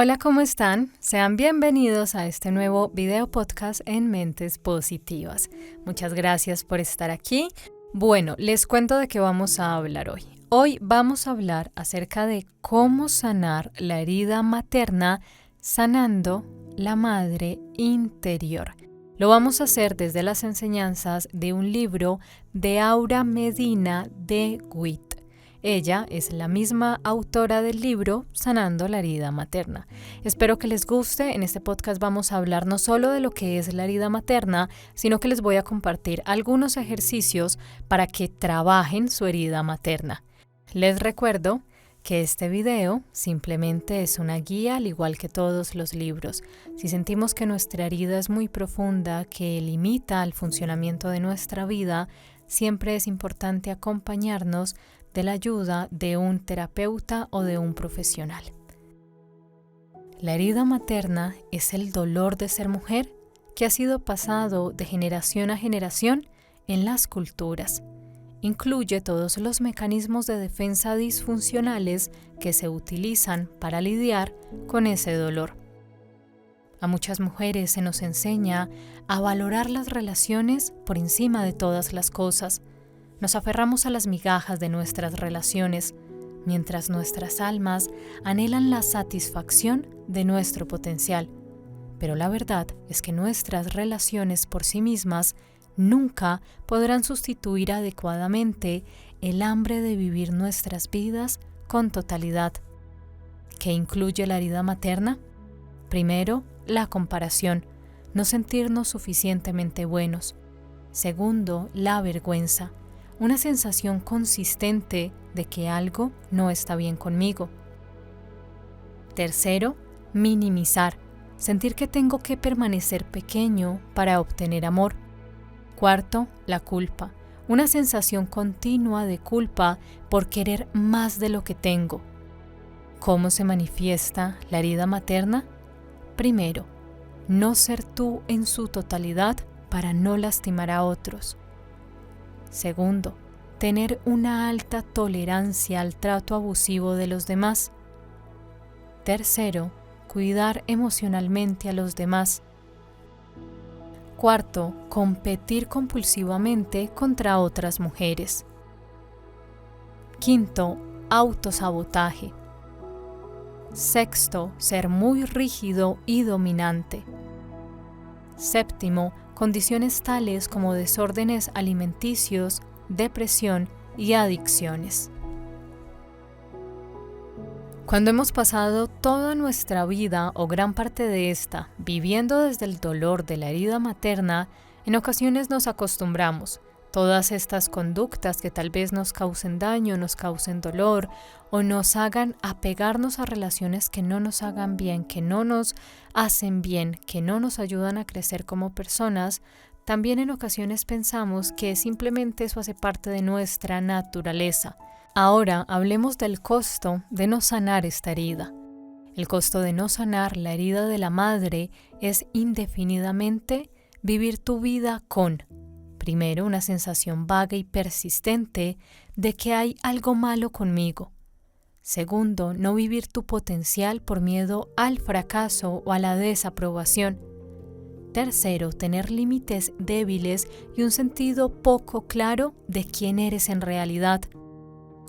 Hola, ¿cómo están? Sean bienvenidos a este nuevo video podcast en Mentes Positivas. Muchas gracias por estar aquí. Bueno, les cuento de qué vamos a hablar hoy. Hoy vamos a hablar acerca de cómo sanar la herida materna sanando la madre interior. Lo vamos a hacer desde las enseñanzas de un libro de Aura Medina de Witt. Ella es la misma autora del libro Sanando la herida materna. Espero que les guste. En este podcast vamos a hablar no solo de lo que es la herida materna, sino que les voy a compartir algunos ejercicios para que trabajen su herida materna. Les recuerdo que este video simplemente es una guía al igual que todos los libros. Si sentimos que nuestra herida es muy profunda, que limita el funcionamiento de nuestra vida, siempre es importante acompañarnos de la ayuda de un terapeuta o de un profesional. La herida materna es el dolor de ser mujer que ha sido pasado de generación a generación en las culturas. Incluye todos los mecanismos de defensa disfuncionales que se utilizan para lidiar con ese dolor. A muchas mujeres se nos enseña a valorar las relaciones por encima de todas las cosas. Nos aferramos a las migajas de nuestras relaciones, mientras nuestras almas anhelan la satisfacción de nuestro potencial. Pero la verdad es que nuestras relaciones por sí mismas nunca podrán sustituir adecuadamente el hambre de vivir nuestras vidas con totalidad. ¿Qué incluye la herida materna? Primero, la comparación, no sentirnos suficientemente buenos. Segundo, la vergüenza, una sensación consistente de que algo no está bien conmigo. Tercero, minimizar, sentir que tengo que permanecer pequeño para obtener amor. Cuarto, la culpa, una sensación continua de culpa por querer más de lo que tengo. ¿Cómo se manifiesta la herida materna? Primero, no ser tú en su totalidad para no lastimar a otros. Segundo, tener una alta tolerancia al trato abusivo de los demás. Tercero, cuidar emocionalmente a los demás. Cuarto, competir compulsivamente contra otras mujeres. Quinto, autosabotaje. Sexto, ser muy rígido y dominante. Séptimo, condiciones tales como desórdenes alimenticios, depresión y adicciones. Cuando hemos pasado toda nuestra vida o gran parte de esta viviendo desde el dolor de la herida materna, en ocasiones nos acostumbramos. Todas estas conductas que tal vez nos causen daño, nos causen dolor o nos hagan apegarnos a relaciones que no nos hagan bien, que no nos hacen bien, que no nos ayudan a crecer como personas, también en ocasiones pensamos que simplemente eso hace parte de nuestra naturaleza. Ahora hablemos del costo de no sanar esta herida. El costo de no sanar la herida de la madre es indefinidamente vivir tu vida con primero, una sensación vaga y persistente de que hay algo malo conmigo. Segundo, no vivir tu potencial por miedo al fracaso o a la desaprobación. Tercero, tener límites débiles y un sentido poco claro de quién eres en realidad.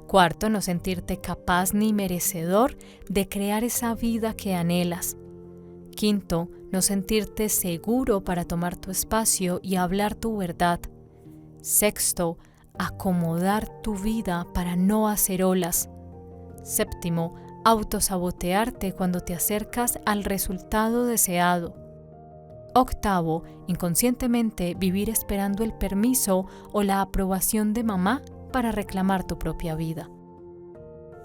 Cuarto, no sentirte capaz ni merecedor de crear esa vida que anhelas. Quinto, no sentirte seguro para tomar tu espacio y hablar tu verdad. Sexto, acomodar tu vida para no hacer olas. Séptimo, autosabotearte cuando te acercas al resultado deseado. Octavo, inconscientemente vivir esperando el permiso o la aprobación de mamá para reclamar tu propia vida.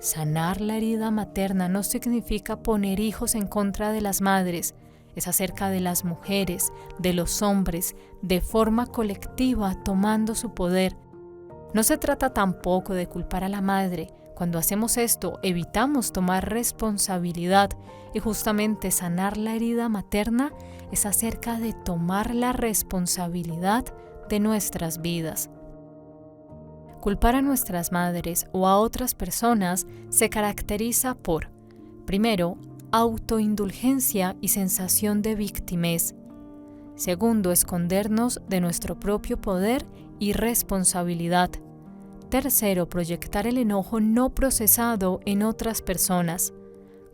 Sanar la herida materna no significa poner hijos en contra de las madres, es acerca de las mujeres, de los hombres, de forma colectiva tomando su poder. No se trata tampoco de culpar a la madre. Cuando hacemos esto, evitamos tomar responsabilidad y justamente sanar la herida materna es acerca de tomar la responsabilidad de nuestras vidas. Culpar a nuestras madres o a otras personas se caracteriza por, primero, autoindulgencia y sensación de victimez. Segundo, escondernos de nuestro propio poder y responsabilidad. Tercero, proyectar el enojo no procesado en otras personas.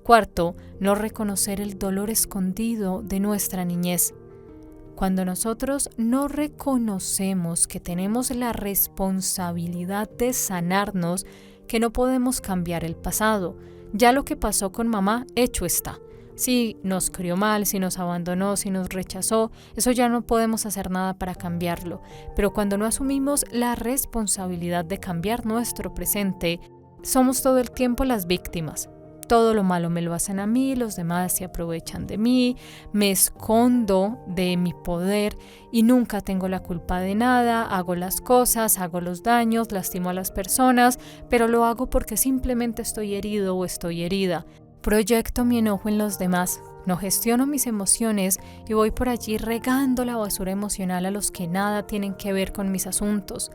Cuarto, no reconocer el dolor escondido de nuestra niñez. Cuando nosotros no reconocemos que tenemos la responsabilidad de sanarnos, que no podemos cambiar el pasado, ya lo que pasó con mamá, hecho está. Si nos crió mal, si nos abandonó, si nos rechazó, eso ya no podemos hacer nada para cambiarlo. Pero cuando no asumimos la responsabilidad de cambiar nuestro presente, somos todo el tiempo las víctimas. Todo lo malo me lo hacen a mí, los demás se aprovechan de mí, me escondo de mi poder y nunca tengo la culpa de nada, hago las cosas, hago los daños, lastimo a las personas, pero lo hago porque simplemente estoy herido o estoy herida. Proyecto mi enojo en los demás, no gestiono mis emociones y voy por allí regando la basura emocional a los que nada tienen que ver con mis asuntos.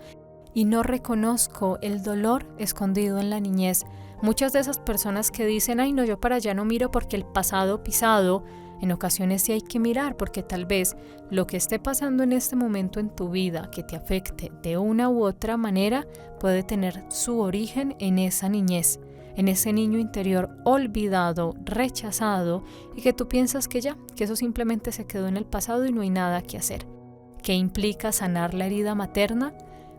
Y no reconozco el dolor escondido en la niñez. Muchas de esas personas que dicen, ay no, yo para allá no miro porque el pasado pisado, en ocasiones sí hay que mirar porque tal vez lo que esté pasando en este momento en tu vida que te afecte de una u otra manera puede tener su origen en esa niñez, en ese niño interior olvidado, rechazado y que tú piensas que ya, que eso simplemente se quedó en el pasado y no hay nada que hacer. ¿Qué implica sanar la herida materna?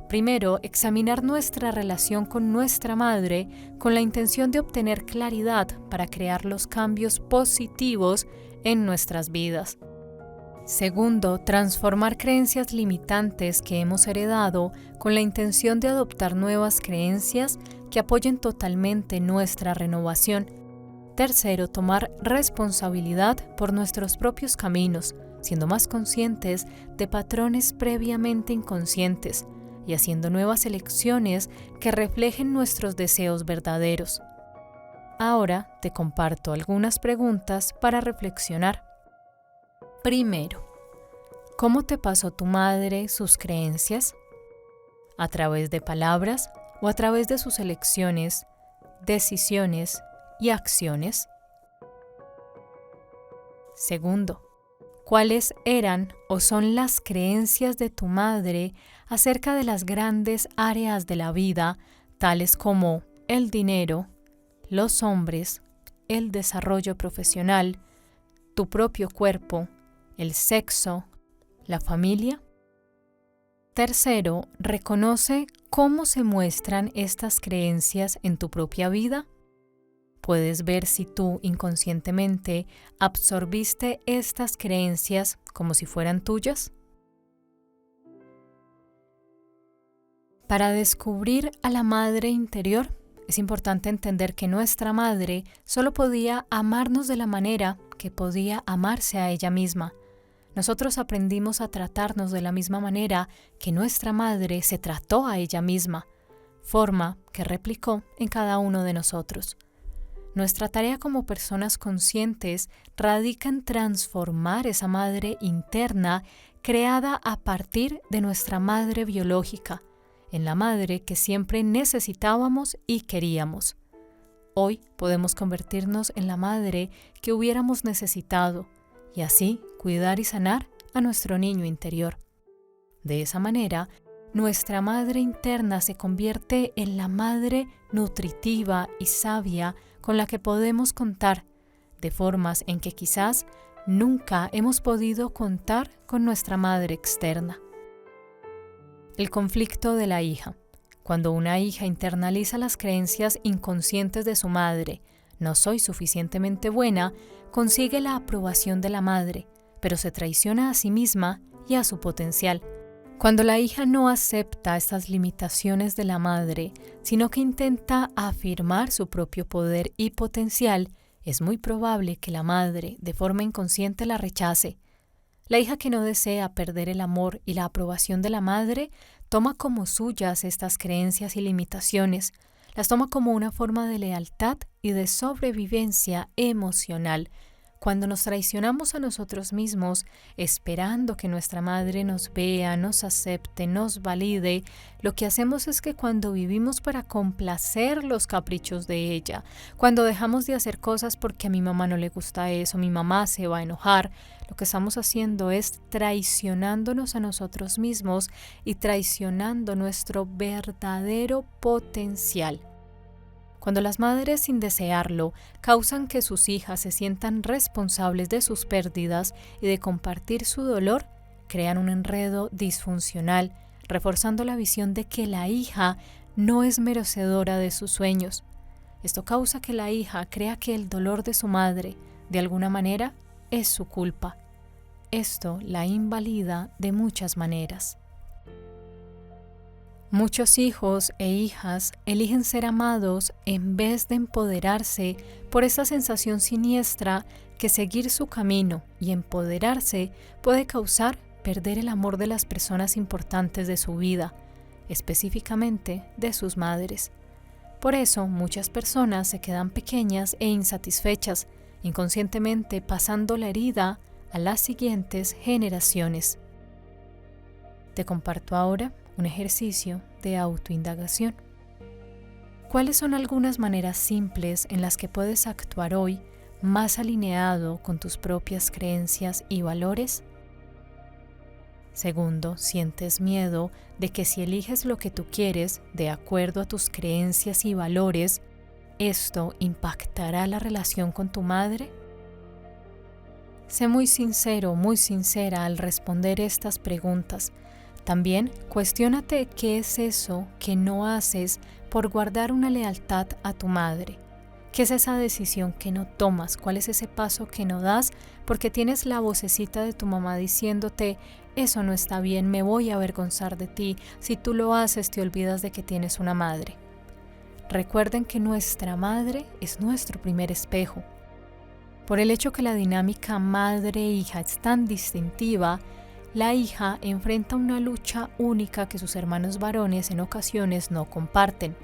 Primero, examinar nuestra relación con nuestra madre con la intención de obtener claridad para crear los cambios positivos en nuestras vidas. Segundo, transformar creencias limitantes que hemos heredado con la intención de adoptar nuevas creencias que apoyen totalmente nuestra renovación. Tercero, tomar responsabilidad por nuestros propios caminos, siendo más conscientes de patrones previamente inconscientes y haciendo nuevas elecciones que reflejen nuestros deseos verdaderos. Ahora te comparto algunas preguntas para reflexionar. Primero, ¿cómo te pasó tu madre sus creencias? ¿A través de palabras o a través de sus elecciones, decisiones y acciones? Segundo, ¿cuáles eran o son las creencias de tu madre acerca de las grandes áreas de la vida, tales como el dinero, los hombres, el desarrollo profesional, tu propio cuerpo, el sexo, la familia? Tercero, reconoce cómo se muestran estas creencias en tu propia vida. Puedes ver si tú inconscientemente absorbiste estas creencias como si fueran tuyas. Para descubrir a la madre interior, es importante entender que nuestra madre solo podía amarnos de la manera que podía amarse a ella misma. Nosotros aprendimos a tratarnos de la misma manera que nuestra madre se trató a ella misma, forma que replicó en cada uno de nosotros. Nuestra tarea como personas conscientes radica en transformar esa madre interna creada a partir de nuestra madre biológica, en la madre que siempre necesitábamos y queríamos. Hoy podemos convertirnos en la madre que hubiéramos necesitado y así cuidar y sanar a nuestro niño interior. De esa manera, nuestra madre interna se convierte en la madre nutritiva y sabia con la que podemos contar, de formas en que quizás nunca hemos podido contar con nuestra madre externa. El conflicto de la hija. Cuando una hija internaliza las creencias inconscientes de su madre, no soy suficientemente buena, consigue la aprobación de la madre, pero se traiciona a sí misma y a su potencial. Cuando la hija no acepta estas limitaciones de la madre, sino que intenta afirmar su propio poder y potencial, es muy probable que la madre, de forma inconsciente, la rechace. La hija que no desea perder el amor y la aprobación de la madre, toma como suyas estas creencias y limitaciones, las toma como una forma de lealtad y de sobrevivencia emocional, Cuando nos traicionamos a nosotros mismos, esperando que nuestra madre nos vea, nos acepte, nos valide, lo que hacemos es que cuando vivimos para complacer los caprichos de ella, cuando dejamos de hacer cosas porque a mi mamá no le gusta eso, mi mamá se va a enojar, lo que estamos haciendo es traicionándonos a nosotros mismos y traicionando nuestro verdadero potencial. Cuando las madres, sin desearlo, causan que sus hijas se sientan responsables de sus pérdidas y de compartir su dolor, crean un enredo disfuncional, reforzando la visión de que la hija no es merecedora de sus sueños. Esto causa que la hija crea que el dolor de su madre, de alguna manera, es su culpa. Esto la invalida de muchas maneras. Muchos hijos e hijas eligen ser amados en vez de empoderarse por esa sensación siniestra que seguir su camino y empoderarse puede causar perder el amor de las personas importantes de su vida, específicamente de sus madres. Por eso muchas personas se quedan pequeñas e insatisfechas, inconscientemente pasando la herida a las siguientes generaciones. Te comparto ahora un ejercicio de autoindagación. ¿Cuáles son algunas maneras simples en las que puedes actuar hoy más alineado con tus propias creencias y valores? Segundo, ¿sientes miedo de que si eliges lo que tú quieres de acuerdo a tus creencias y valores, esto impactará la relación con tu madre? Sé muy sincero, muy sincera al responder estas preguntas. También cuestiónate qué es eso que no haces por guardar una lealtad a tu madre. ¿Qué es esa decisión que no tomas? ¿Cuál es ese paso que no das? Porque tienes la vocecita de tu mamá diciéndote, eso no está bien, me voy a avergonzar de ti. Si tú lo haces, te olvidas de que tienes una madre. Recuerden que nuestra madre es nuestro primer espejo. Por el hecho que la dinámica madre-hija es tan distintiva, la hija enfrenta una lucha única que sus hermanos varones en ocasiones no comparten.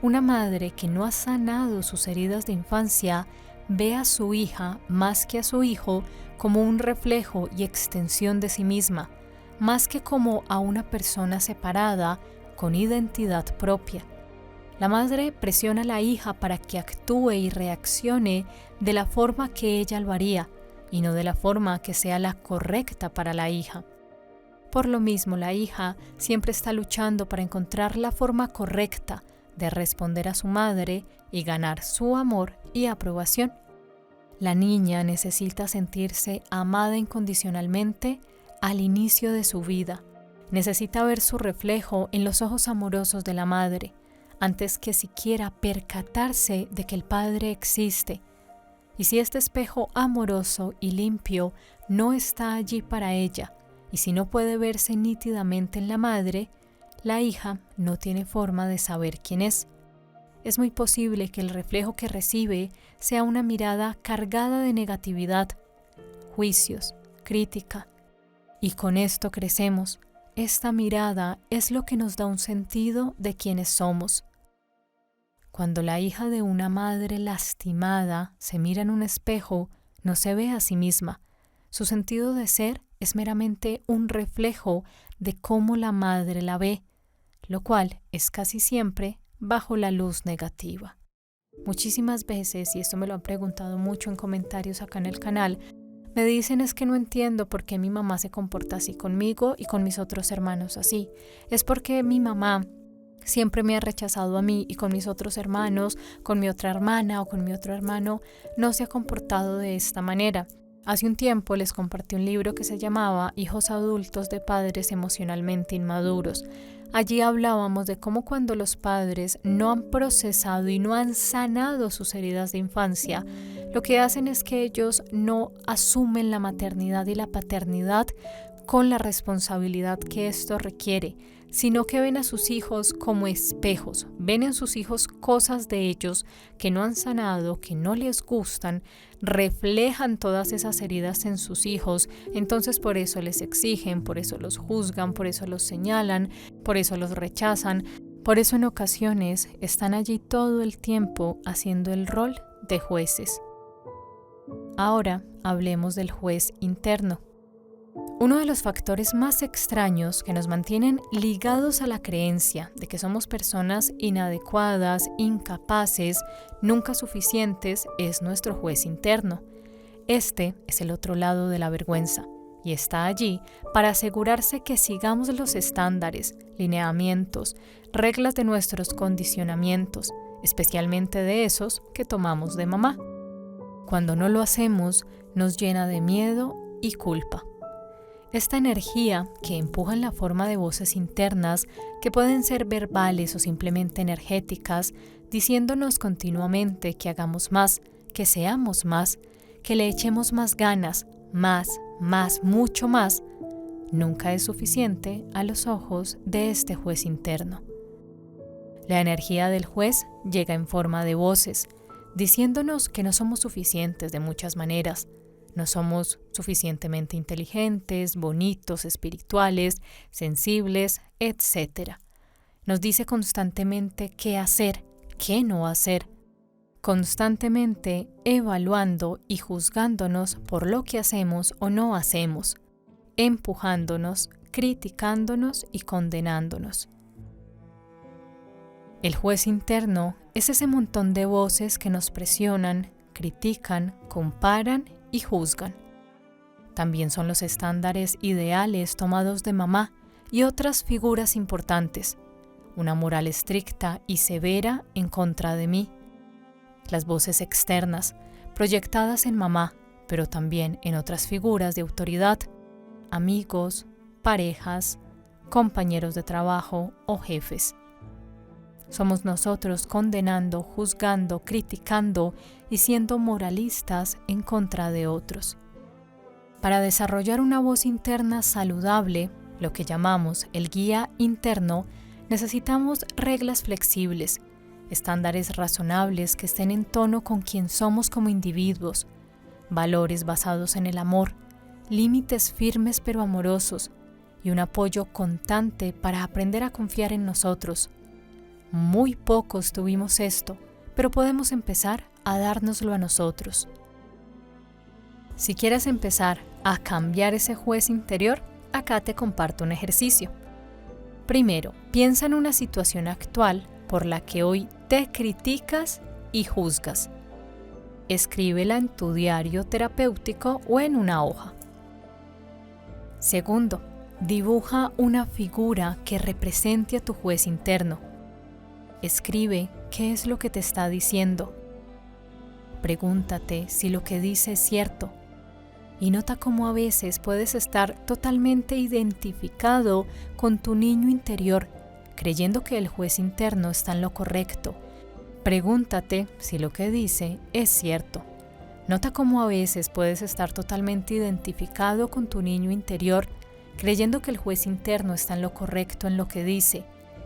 Una madre que no ha sanado sus heridas de infancia ve a su hija más que a su hijo como un reflejo y extensión de sí misma, más que como a una persona separada con identidad propia. La madre presiona a la hija para que actúe y reaccione de la forma que ella lo haría, y no de la forma que sea la correcta para la hija. Por lo mismo, la hija siempre está luchando para encontrar la forma correcta de responder a su madre y ganar su amor y aprobación. La niña necesita sentirse amada incondicionalmente al inicio de su vida. Necesita ver su reflejo en los ojos amorosos de la madre, antes que siquiera percatarse de que el padre existe. Y si este espejo amoroso y limpio no está allí para ella, y si no puede verse nítidamente en la madre, la hija no tiene forma de saber quién es. Es muy posible que el reflejo que recibe sea una mirada cargada de negatividad, juicios, crítica. Y con esto crecemos. Esta mirada es lo que nos da un sentido de quiénes somos. Cuando la hija de una madre lastimada se mira en un espejo, no se ve a sí misma. Su sentido de ser es meramente un reflejo de cómo la madre la ve, lo cual es casi siempre bajo la luz negativa. Muchísimas veces, y esto me lo han preguntado mucho en comentarios acá en el canal, me dicen es que no entiendo por qué mi mamá se comporta así conmigo y con mis otros hermanos así. Es porque mi mamá siempre me ha rechazado a mí y con mis otros hermanos, con mi otra hermana o con mi otro hermano, no se ha comportado de esta manera. Hace un tiempo les compartí un libro que se llamaba Hijos adultos de padres emocionalmente inmaduros. Allí hablábamos de cómo cuando los padres no han procesado y no han sanado sus heridas de infancia, lo que hacen es que ellos no asumen la maternidad y la paternidad con la responsabilidad que esto requiere, sino que ven a sus hijos como espejos, ven en sus hijos cosas de ellos que no han sanado, que no les gustan, reflejan todas esas heridas en sus hijos, entonces por eso les exigen, por eso los juzgan, por eso los señalan, por eso los rechazan, por eso en ocasiones están allí todo el tiempo haciendo el rol de jueces. Ahora hablemos del juez interno. Uno de los factores más extraños que nos mantienen ligados a la creencia de que somos personas inadecuadas, incapaces, nunca suficientes, es nuestro juez interno. Este es el otro lado de la vergüenza y está allí para asegurarse que sigamos los estándares, lineamientos, reglas de nuestros condicionamientos, especialmente de esos que tomamos de mamá. Cuando no lo hacemos, nos llena de miedo y culpa. Esta energía que empuja en la forma de voces internas que pueden ser verbales o simplemente energéticas, diciéndonos continuamente que hagamos más, que seamos más, que le echemos más ganas, más, mucho más, nunca es suficiente a los ojos de este juez interno. La energía del juez llega en forma de voces, diciéndonos que no somos suficientes de muchas maneras. No somos suficientemente inteligentes, bonitos, espirituales, sensibles, etc. Nos dice constantemente qué hacer, qué no hacer, constantemente evaluando y juzgándonos por lo que hacemos o no hacemos, empujándonos, criticándonos y condenándonos. El juez interno es ese montón de voces que nos presionan, critican, comparan y juzgan. También son los estándares ideales tomados de mamá y otras figuras importantes, una moral estricta y severa en contra de mí. Las voces externas, proyectadas en mamá, pero también en otras figuras de autoridad, amigos, parejas, compañeros de trabajo o jefes. Somos nosotros condenando, juzgando, criticando y siendo moralistas en contra de otros. Para desarrollar una voz interna saludable, lo que llamamos el guía interno, necesitamos reglas flexibles, estándares razonables que estén en tono con quien somos como individuos, valores basados en el amor, límites firmes pero amorosos y un apoyo constante para aprender a confiar en nosotros. Muy pocos tuvimos esto, pero podemos empezar a dárnoslo a nosotros. Si quieres empezar a cambiar ese juez interior, acá te comparto un ejercicio. Primero, piensa en una situación actual por la que hoy te criticas y juzgas. Escríbela en tu diario terapéutico o en una hoja. Segundo, dibuja una figura que represente a tu juez interno. Escribe qué es lo que te está diciendo. Pregúntate si lo que dice es cierto. Y nota cómo a veces puedes estar totalmente identificado con tu niño interior, creyendo que el juez interno está en lo correcto. Pregúntate si lo que dice es cierto. Nota cómo a veces puedes estar totalmente identificado con tu niño interior, creyendo que el juez interno está en lo correcto en lo que dice,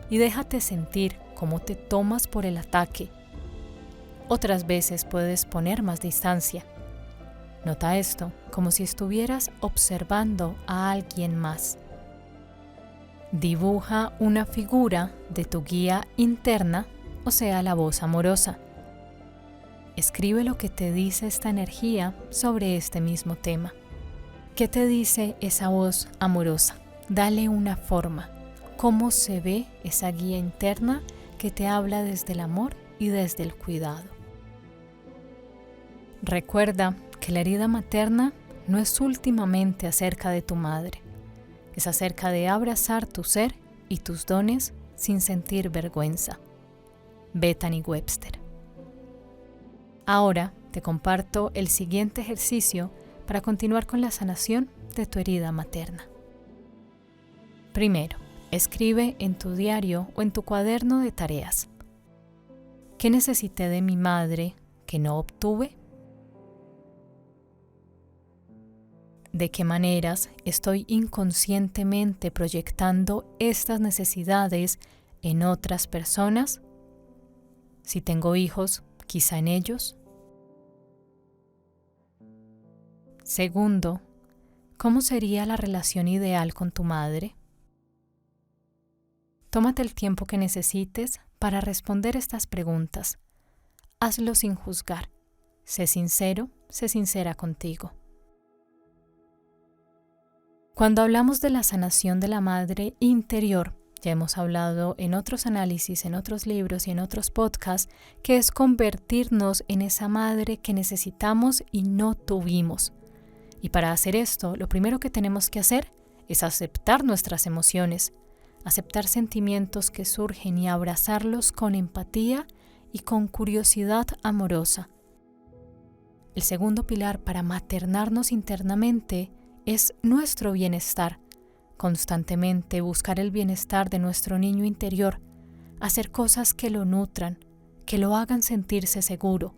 y déjate sentir cómo te tomas por el ataque. Otras veces puedes poner más distancia. Nota esto como si estuvieras observando a alguien más. Dibuja una figura de tu guía interna, o sea, la voz amorosa. Escribe lo que te dice esta energía sobre este mismo tema. ¿Qué te dice esa voz amorosa? Dale una forma. ¿Cómo se ve esa guía interna que te habla desde el amor y desde el cuidado? Recuerda que la herida materna no es últimamente acerca de tu madre. Es acerca de abrazar tu ser y tus dones sin sentir vergüenza. Bethany Webster. Ahora te comparto el siguiente ejercicio para continuar con la sanación de tu herida materna. Primero, escribe en tu diario o en tu cuaderno de tareas. ¿Qué necesité de mi madre que no obtuve? ¿De qué maneras estoy inconscientemente proyectando estas necesidades en otras personas? Si tengo hijos, quizá en ellos. Segundo, ¿cómo sería la relación ideal con tu madre? Tómate el tiempo que necesites para responder estas preguntas. Hazlo sin juzgar. Sé sincero, sé sincera contigo. Cuando hablamos de la sanación de la madre interior, ya hemos hablado en otros análisis, en otros libros y en otros podcasts, que es convertirnos en esa madre que necesitamos y no tuvimos. Y para hacer esto, lo primero que tenemos que hacer es aceptar nuestras emociones, aceptar sentimientos que surgen y abrazarlos con empatía y con curiosidad amorosa. El segundo pilar para maternarnos internamente es nuestro bienestar. Constantemente buscar el bienestar de nuestro niño interior, hacer cosas que lo nutran, que lo hagan sentirse seguro.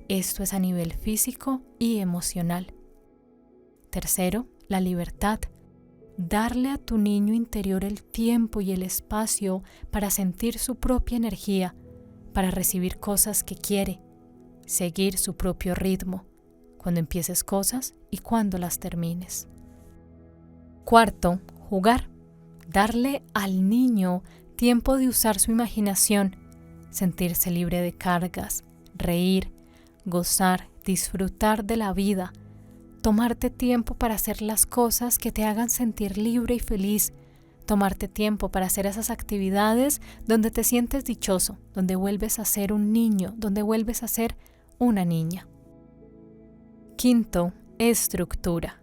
Esto es a nivel físico y emocional. Tercero, la libertad. Darle a tu niño interior el tiempo y el espacio para sentir su propia energía, para recibir cosas que quiere, seguir su propio ritmo, cuando empieces cosas y cuando las termines. Cuarto, jugar. Darle al niño tiempo de usar su imaginación, sentirse libre de cargas, reír, gozar, disfrutar de la vida. Tomarte tiempo para hacer las cosas que te hagan sentir libre y feliz. Tomarte tiempo para hacer esas actividades donde te sientes dichoso, donde vuelves a ser un niño, donde vuelves a ser una niña. Quinto, estructura.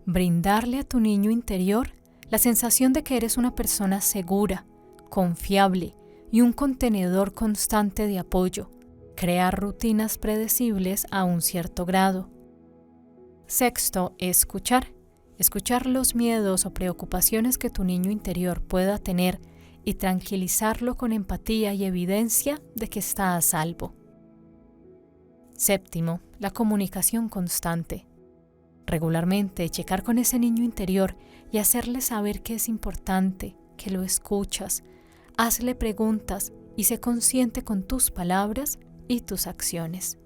Brindarle a tu niño interior la sensación de que eres una persona segura, confiable y un contenedor constante de apoyo. Crear rutinas predecibles a un cierto grado. Sexto, escuchar. Escuchar los miedos o preocupaciones que tu niño interior pueda tener y tranquilizarlo con empatía y evidencia de que está a salvo. Séptimo, la comunicación constante. Regularmente checar con ese niño interior y hacerle saber que es importante, que lo escuchas. Hazle preguntas y sé consciente con tus palabras y tus acciones.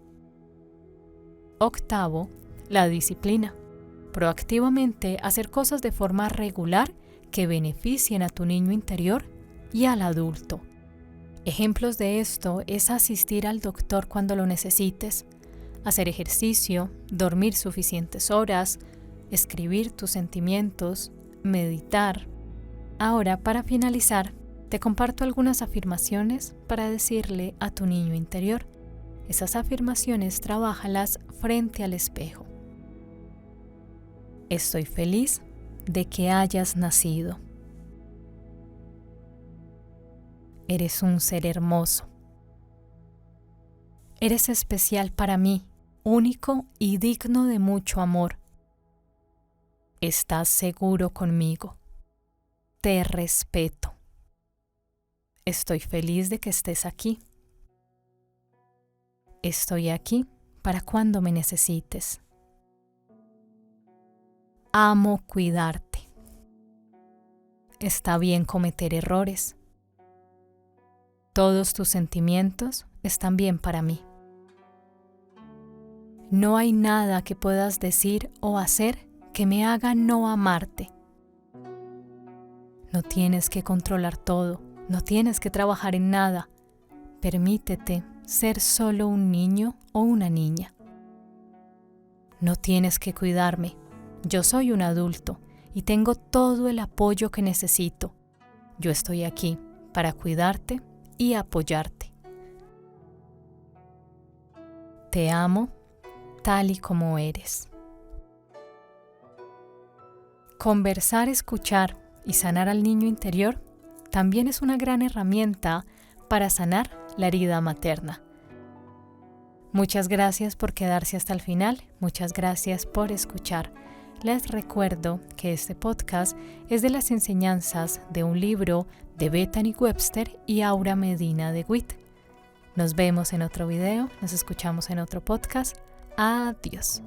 Octavo, la disciplina. Proactivamente hacer cosas de forma regular que beneficien a tu niño interior y al adulto. Ejemplos de esto es asistir al doctor cuando lo necesites, hacer ejercicio, dormir suficientes horas, escribir tus sentimientos, meditar. Ahora, para finalizar, te comparto algunas afirmaciones para decirle a tu niño interior. Esas afirmaciones trabájalas frente al espejo. Estoy feliz de que hayas nacido. Eres un ser hermoso. Eres especial para mí, único y digno de mucho amor. Estás seguro conmigo. Te respeto. Estoy feliz de que estés aquí. Estoy aquí para cuando me necesites. Amo cuidarte. Está bien cometer errores. Todos tus sentimientos están bien para mí. No hay nada que puedas decir o hacer que me haga no amarte. No tienes que controlar todo, no tienes que trabajar en nada. Permítete ser solo un niño o una niña. No tienes que cuidarme. Yo soy un adulto y tengo todo el apoyo que necesito. Yo estoy aquí para cuidarte y apoyarte. Te amo tal y como eres. Conversar, escuchar y sanar al niño interior también es una gran herramienta para sanar la herida materna. Muchas gracias por quedarse hasta el final. Muchas gracias por escuchar. Les recuerdo que este podcast es de las enseñanzas de un libro de Bethany Webster y Aura Medina de Witt. Nos vemos en otro video, nos escuchamos en otro podcast. Adiós.